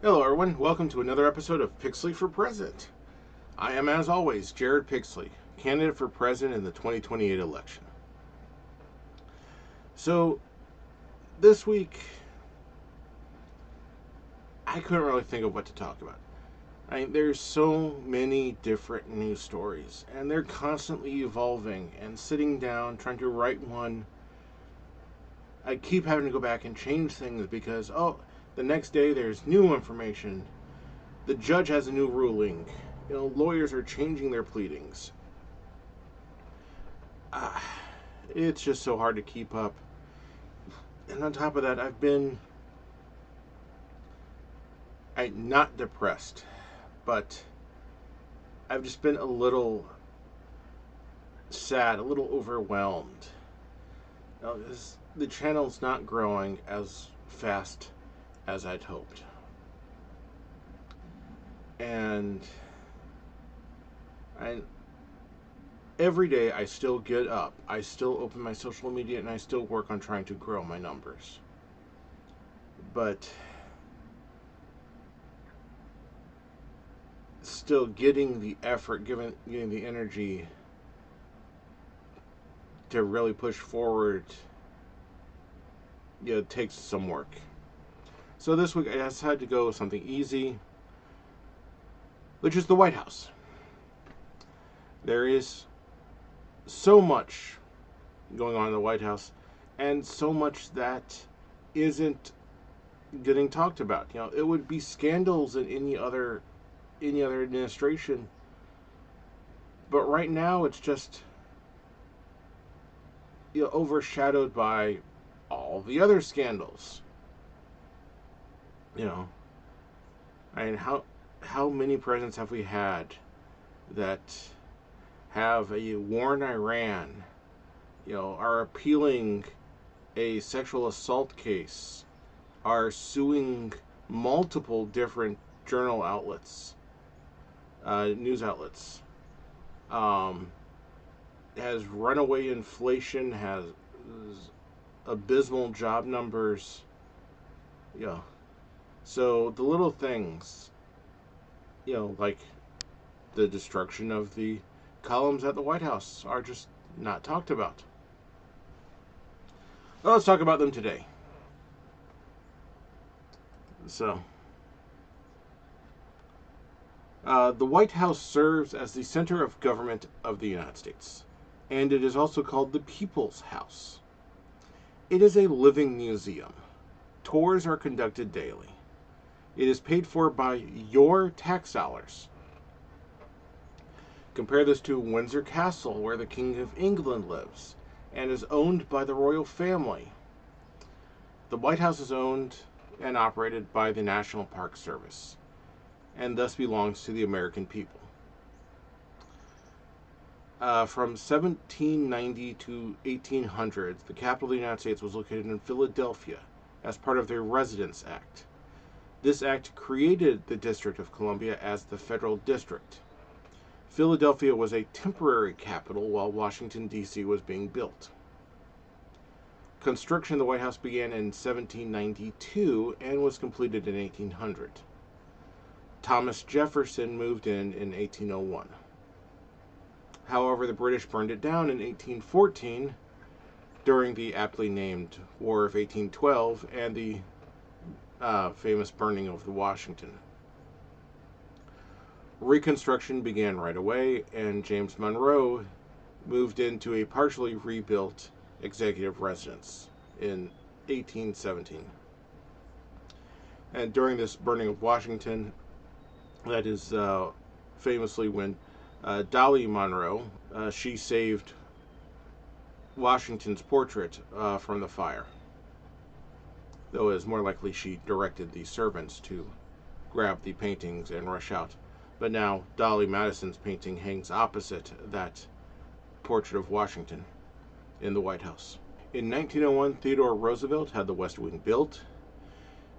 Hello, everyone. Welcome to another episode of Pixley for President. I am, as always, Jared Pixley, candidate for president in the 2028 election. So, this week, I couldn't really think of what to talk about. There's so many different news stories, and they're constantly evolving. And sitting down, trying to write one, I keep having to go back and change things because, the next day there's new information. The judge has a new ruling. Lawyers are changing their pleadings. Uh, it's just so hard to keep up. And on top of that, I'm not depressed, but I've just been a little sad, a little overwhelmed. The channel's not growing as fast as I'd hoped. And every day I still get up, I still open my social media, and I still work on trying to grow my numbers. But still getting the effort, getting the energy to really push forward, it takes some work. So this week I decided to go with something easy, which is the White House. There is so much going on in the White House, and so much that isn't getting talked about. It would be scandals in any other administration, but right now it's just overshadowed by all the other scandals. How many presidents have we had that have a war in Iran, are appealing a sexual assault case, are suing multiple different journal outlets, news outlets, has runaway inflation, has abysmal job numbers. So the little things, like the destruction of the columns at the White House, are just not talked about. Well, let's talk about them today. So, the White House serves as the center of government of the United States, and it is also called the People's House. It is a living museum. Tours are conducted daily. It is paid for by your tax dollars. Compare this to Windsor Castle, where the King of England lives, and is owned by the royal family. The White House is owned and operated by the National Park Service, and thus belongs to the American people. From 1790 to 1800, the capital of the United States was located in Philadelphia as part of the Residence Act. This act created the District of Columbia as the federal district. Philadelphia was a temporary capital while Washington, D.C. was being built. Construction of the White House began in 1792 and was completed in 1800. Thomas Jefferson moved in 1801. However, the British burned it down in 1814 during the aptly named War of 1812 and the famous burning of the Washington. Reconstruction began right away, and James Monroe moved into a partially rebuilt executive residence in 1817. And during this burning of Washington, that is famously when Dolly Monroe, she saved Washington's portrait from the fire. Though it is more likely she directed the servants to grab the paintings and rush out. But now Dolly Madison's painting hangs opposite that portrait of Washington in the White House. In 1901, Theodore Roosevelt had the West Wing built.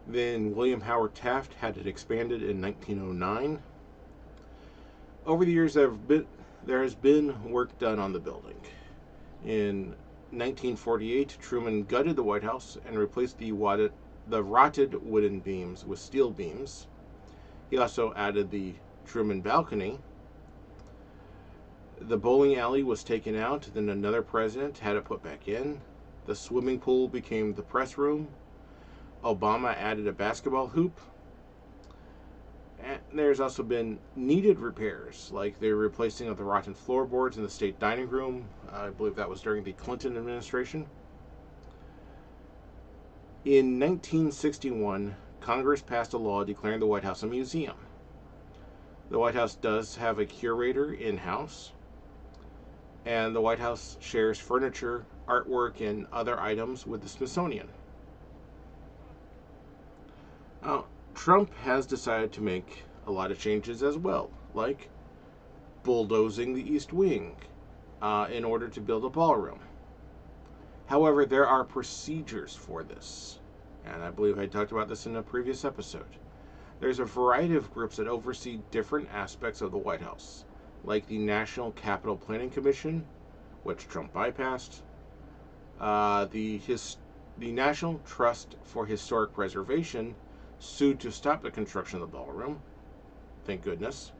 Then William Howard Taft had it expanded in 1909. Over the years, there has been work done on the building. In 1948, Truman gutted the White House and replaced the the rotted wooden beams with steel beams. He also added the Truman balcony. The bowling alley was taken out, then another president had it put back in. The swimming pool became the press room. Obama added a basketball hoop. And there's also been needed repairs, like the replacing of the rotten floorboards in the state dining room. I believe that was during the Clinton administration. In 1961, Congress passed a law declaring the White House a museum. The White House does have a curator in-house, and the White House shares furniture, artwork, and other items with the Smithsonian. Trump has decided to make a lot of changes as well, like bulldozing the East Wing in order to build a ballroom. However, there are procedures for this, and I believe I talked about this in a previous episode. There's a variety of groups that oversee different aspects of the White House, like the National Capital Planning Commission, which Trump bypassed, the National Trust for Historic Preservation sued to stop the construction of the ballroom. Thank goodness.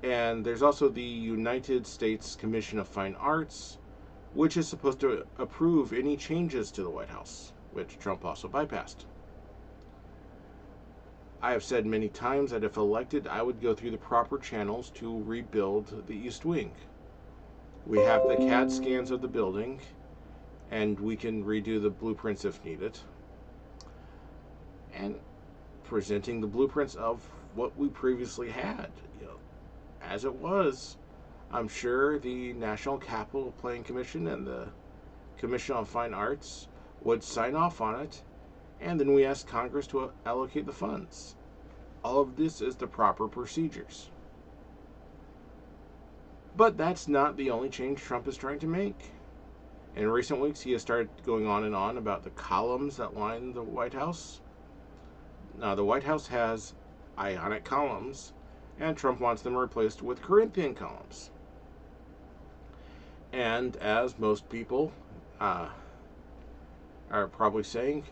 And there's also the United States Commission of Fine Arts, which is supposed to approve any changes to the White House, which Trump also bypassed. I have said many times that if elected, I would go through the proper channels to rebuild the East Wing. We have the CAD scans of the building, and we can redo the blueprints if needed. And presenting the blueprints of what we previously had, as it was. I'm sure the National Capital Planning Commission and the Commission on Fine Arts would sign off on it, and then we ask Congress to allocate the funds. All of this is the proper procedures. But that's not the only change Trump is trying to make. In recent weeks, he has started going on and on about the columns that line the White House. Now, the White House has Ionic columns, and Trump wants them replaced with Corinthian columns. And as most people are probably saying,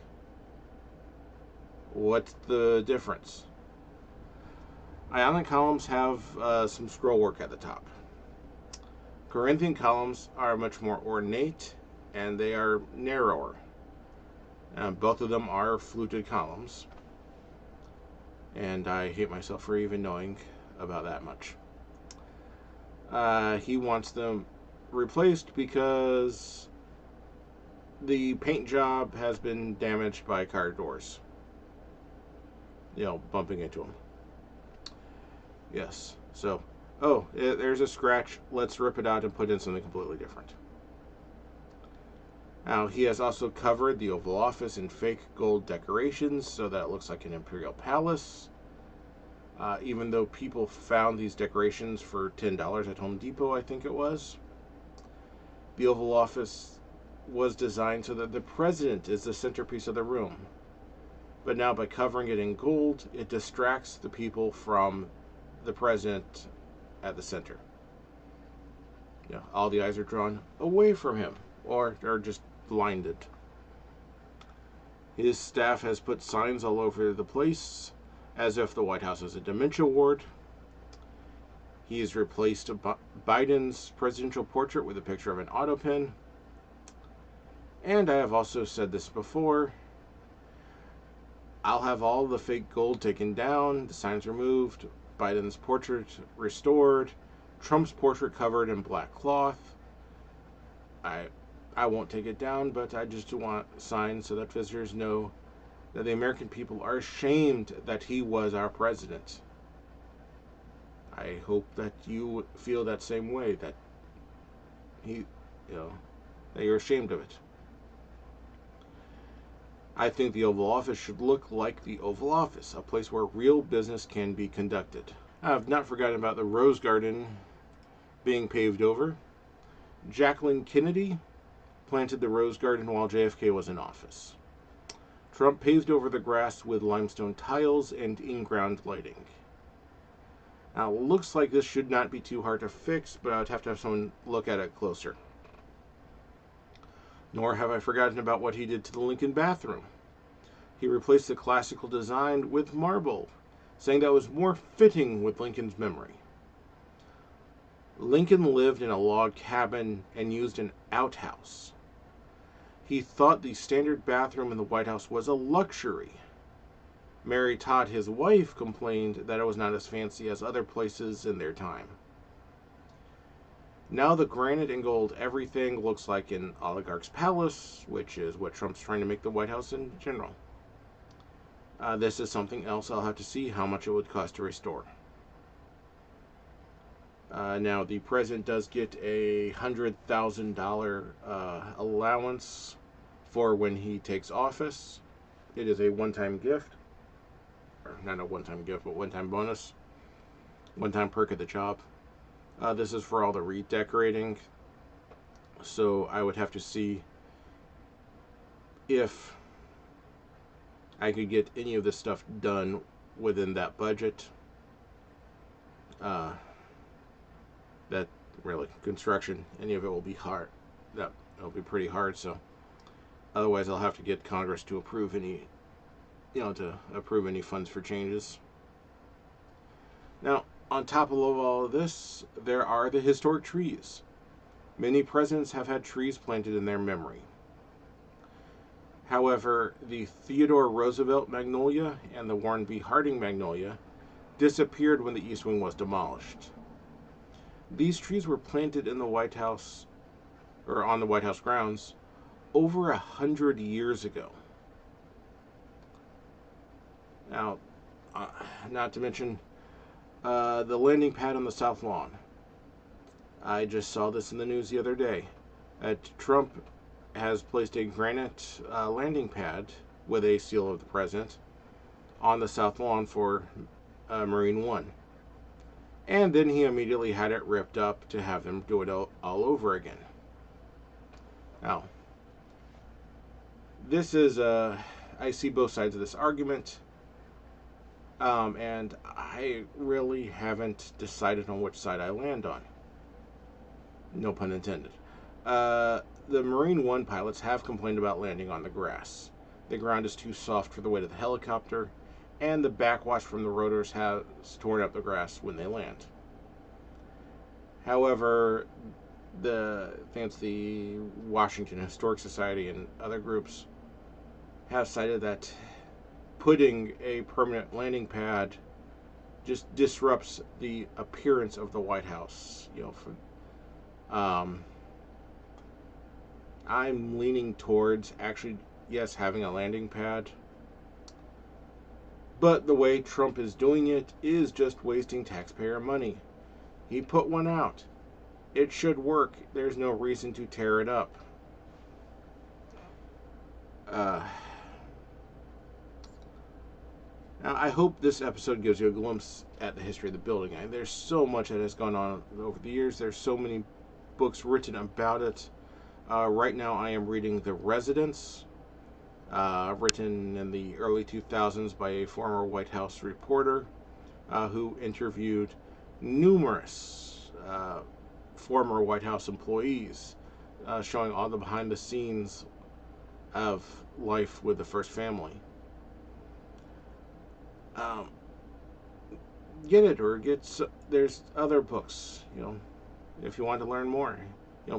what's the difference? Ionic columns have some scroll work at the top. Corinthian columns are much more ornate, and they are narrower. Both of them are fluted columns. And I hate myself for even knowing about that much. He wants them replaced because the paint job has been damaged by car doors. Bumping into them. Yes. So, there's a scratch. Let's rip it out and put in something completely different. Now, he has also covered the Oval Office in fake gold decorations so that it looks like an imperial palace. Even though people found these decorations for $10 at Home Depot, I think it was. The Oval Office was designed so that the president is the centerpiece of the room. But now by covering it in gold, it distracts the people from the president at the center. All the eyes are drawn away from him, or are just blinded. His staff has put signs all over the place, as if the White House is a dementia ward. He has replaced Biden's presidential portrait with a picture of an auto pen. And I have also said this before, I'll have all the fake gold taken down, the signs removed, Biden's portrait restored, Trump's portrait covered in black cloth. I won't take it down, but I just want signs so that visitors know that the American people are ashamed that he was our president. I hope that you feel that same way, that that you're ashamed of it. I think the Oval Office should look like the Oval Office, a place where real business can be conducted. I have not forgotten about the Rose Garden being paved over. Jacqueline Kennedy planted the Rose Garden while JFK was in office. Trump paved over the grass with limestone tiles and in-ground lighting. Now, it looks like this should not be too hard to fix, but I would have to have someone look at it closer. Nor have I forgotten about what he did to the Lincoln bathroom. He replaced the classical design with marble, saying that was more fitting with Lincoln's memory. Lincoln lived in a log cabin and used an outhouse. He thought the standard bathroom in the White House was a luxury. Mary Todd, his wife, complained that it was not as fancy as other places in their time. Now the granite and gold everything looks like an oligarch's palace, which is what Trump's trying to make the White House in general. This is something else I'll have to see how much it would cost to restore. Now, the president does get a $100,000 allowance for when he takes office. It is a one-time gift. Or not a one-time gift, but one-time bonus. One-time perk of the job. This is for all the redecorating. So I would have to see if I could get any of this stuff done within that budget. That really, construction, any of it will be hard. It'll be pretty hard, so otherwise I'll have to get Congress to approve any, to approve any funds for changes. Now, on top of all of this, there are the historic trees. Many presidents have had trees planted in their memory. However, the Theodore Roosevelt magnolia and the Warren B. Harding magnolia disappeared when the East Wing was demolished. These trees were planted in the White House, or on the White House grounds, over 100 years ago. Now, not to mention the landing pad on the South Lawn. I just saw this in the news the other day. Trump has placed a granite landing pad with a seal of the president on the South Lawn for Marine One. And then he immediately had it ripped up to have them do it all over again. Now, this is, I see both sides of this argument. And I really haven't decided on which side I land on. No pun intended. The Marine One pilots have complained about landing on the grass. The ground is too soft for the weight of the helicopter, and the backwash from the rotors has torn up the grass when they land. However, the Washington Historic Society and other groups have cited that putting a permanent landing pad just disrupts the appearance of the White House. I'm leaning towards actually, yes, having a landing pad. But the way Trump is doing it is just wasting taxpayer money. He put one out. It should work. There's no reason to tear it up. Now, I hope this episode gives you a glimpse at the history of the building. There's so much that has gone on over the years. There's so many books written about it. Right now, I am reading The Residence, written in the early 2000s by a former White House reporter who interviewed numerous former White House employees, showing all the behind the scenes of life with the first family. Get it, or there's other books, if you want to learn more.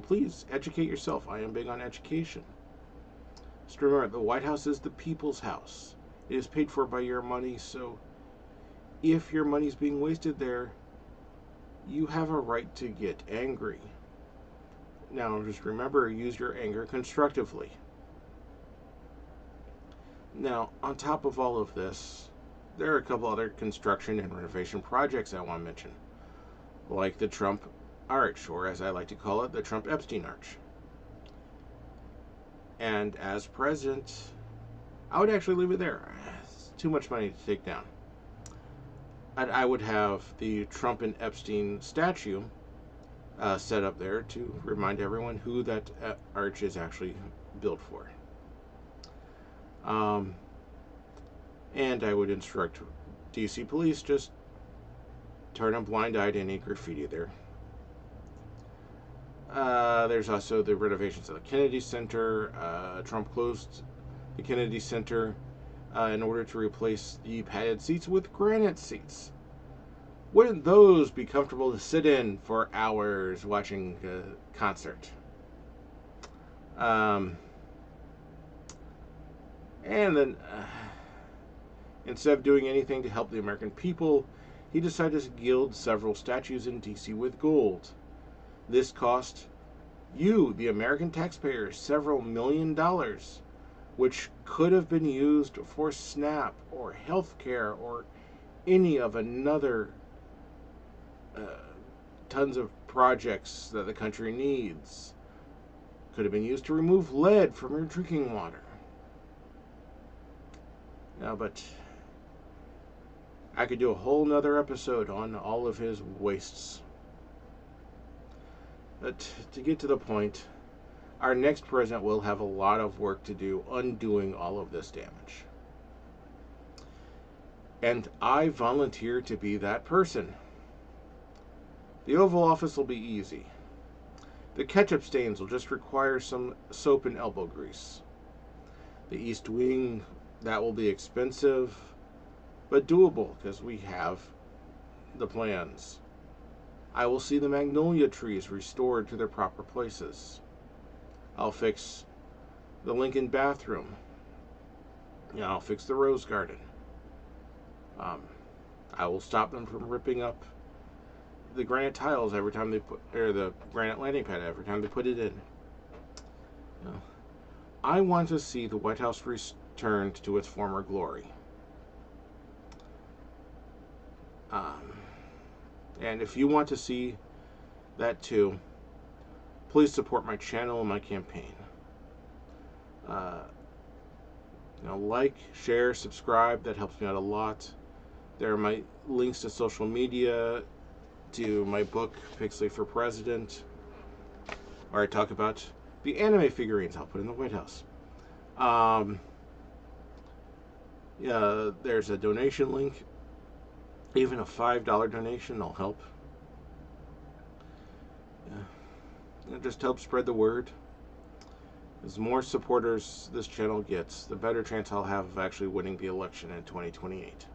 Please educate yourself. I am big on education. Just remember, the White House is the people's house. It is paid for by your money, so if your money's being wasted there, you have a right to get angry. Now, just remember, use your anger constructively. Now, on top of all of this, there are a couple other construction and renovation projects I want to mention, like the Trump Arch, or as I like to call it, the Trump-Epstein Arch. And as president, I would actually leave it there. It's too much money to take down. I would have the Trump and Epstein statue set up there to remind everyone who that arch is actually built for. And I would instruct DC police, just turn a blind eye to any graffiti there. There's also the renovations of the Kennedy Center. Trump closed the Kennedy Center in order to replace the padded seats with granite seats. Wouldn't those be comfortable to sit in for hours watching a concert? Um, and then, instead of doing anything to help the American people, he decided to gild several statues in D.C. with gold. This cost you, the American taxpayers, several $1,000,000, which could have been used for SNAP or health care or any of another tons of projects that the country needs. Could have been used to remove lead from your drinking water. No, but I could do a whole nother episode on all of his wastes. But to get to the point, our next president will have a lot of work to do undoing all of this damage. And I volunteer to be that person. The Oval Office will be easy. The ketchup stains will just require some soap and elbow grease. The East Wing, that will be expensive, but doable because we have the plans. I will see the magnolia trees restored to their proper places. I'll fix the Lincoln bathroom. I'll fix the Rose Garden. I will stop them from ripping up the granite tiles every time they put, or the granite landing pad every time they put it in. I want to see the White House returned to its former glory. And if you want to see that too, please support my channel and my campaign. Like, share, subscribe. That helps me out a lot. There are my links to social media, to my book, Pixley for President, where I talk about the anime figurines I'll put in the White House. There's a donation link. Even a $5 donation will help. It just helps spread the word. As more supporters this channel gets, the better chance I'll have of actually winning the election in 2028.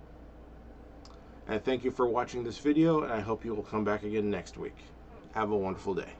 And thank you for watching this video, and I hope you will come back again next week. Have a wonderful day.